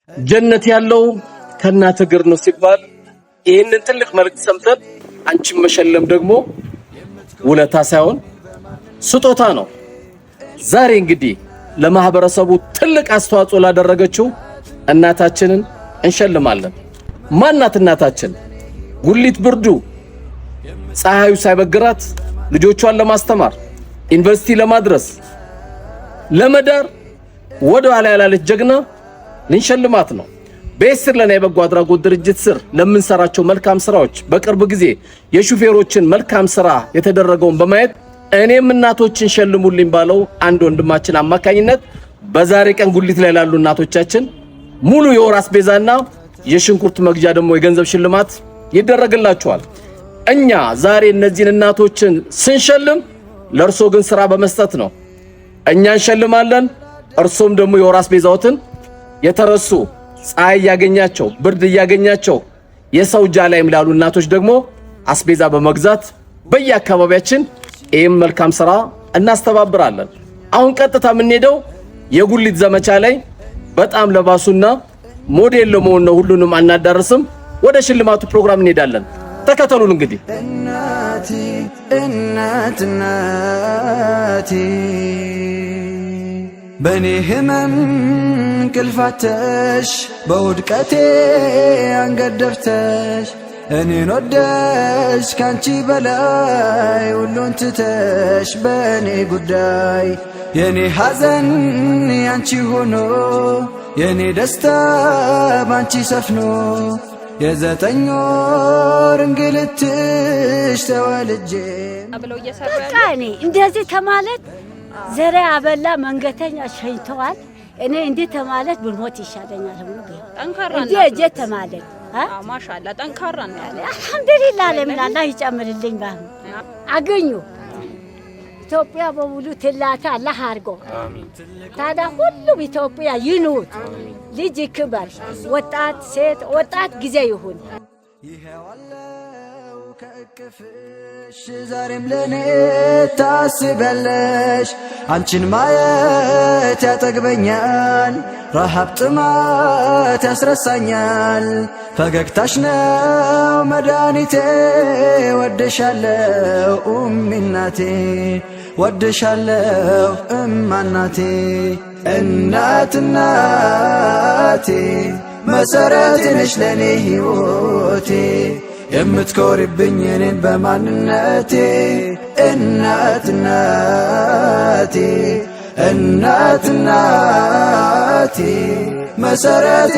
ጀነት ያለው ከናተ እግር ነው ሲባል ይሄንን ትልቅ መልእክት ሰምተን አንቺን መሸለም ደግሞ ውለታ ሳይሆን ስጦታ ነው። ዛሬ እንግዲህ ለማህበረሰቡ ትልቅ አስተዋጽኦ ላደረገችው እናታችንን እንሸልማለን። ማናት እናታችን? ጉሊት ብርዱ ፀሐዩ ሳይበግራት ልጆቿን ለማስተማር ዩኒቨርሲቲ ለማድረስ ለመዳር ወደ ኋላ ያላለች ጀግና ልንሸልማት ነው። በስር ለና የበጎ አድራጎት ድርጅት ስር ለምንሰራቸው መልካም ስራዎች በቅርብ ጊዜ የሹፌሮችን መልካም ስራ የተደረገውን በማየት እኔም እናቶችን ሸልሙልኝ ባለው አንድ ወንድማችን አማካኝነት በዛሬ ቀን ጉሊት ላይ ያሉ እናቶቻችን ሙሉ የወር አስቤዛና የሽንኩርት መግዣ ደግሞ የገንዘብ ሽልማት ይደረግላቸዋል። እኛ ዛሬ እነዚህን እናቶችን ስንሸልም ለርሶ ግን ስራ በመስጠት ነው። እኛ እንሸልማለን፣ እርሶም ደግሞ የወር አስቤዛዎትን የተረሱ ፀሐይ ያገኛቸው ብርድ ያገኛቸው የሰው ጃላይም ላሉ እናቶች ደግሞ አስቤዛ በመግዛት በየአካባቢያችን ይሄም መልካም ስራ እናስተባብራለን። አሁን ቀጥታ የምንሄደው የጉሊት ዘመቻ ላይ በጣም ለባሱና ሞዴል ለመሆን ነው። ሁሉንም አናዳርስም። ወደ ሽልማቱ ፕሮግራም እንሄዳለን። ተከተሉን። እንግዲህ እናቴ በኔ ህመም እንቅልፋተሽ በውድቀቴ አንገደፍተሽ እኔን ወደሽ ካንቺ በላይ ሁሉን ትተሽ በኔ ጉዳይ የኔ ሐዘን ያንቺ ሆኖ የኔ ደስታ ባንቺ ሰፍኖ የዘጠኝ ወር እንግልትሽ ተወልጄ በቃ እኔ እንደዚህ ተማለት ዘሬ አበላ መንገተኛ ሸኝተዋል። እኔ እንዴ ተማለት ብልሞት ይሻለኛል ብሎ ጠንካራ እንዴ እጄ ተማለት ማሻአላ ጠንካራ ነው። አልሐምዱሊላህ ለምን አላህ ይጨምርልኝ። ባህ አገኙ ኢትዮጵያ በሙሉ ትላታ አላህ አርጎ ታዳ ሁሉም ኢትዮጵያ ይኑር። ልጅ ይክበር። ወጣት ሴት ወጣት ጊዜ ይሁን። ይሄዋለው ከእቅፍሽ ዛሬም ለኔ ታስቢያለሽ። አንቺን ማየት ያጠግበኛል፣ ረሃብ ጥማት ያስረሳኛል። ፈገግታሽ ነው መድኃኒቴ። ወድሻለው ኡሚ እናቴ፣ ወድሻለው እማናቴ። እናት እናቴ መሰረቴ ነሽ ለኔ ሕይወቴ፣ የምትኮሪብኝ እኔን በማንነቴ። እናት እናቴ እናት እናቴ መሰረቴ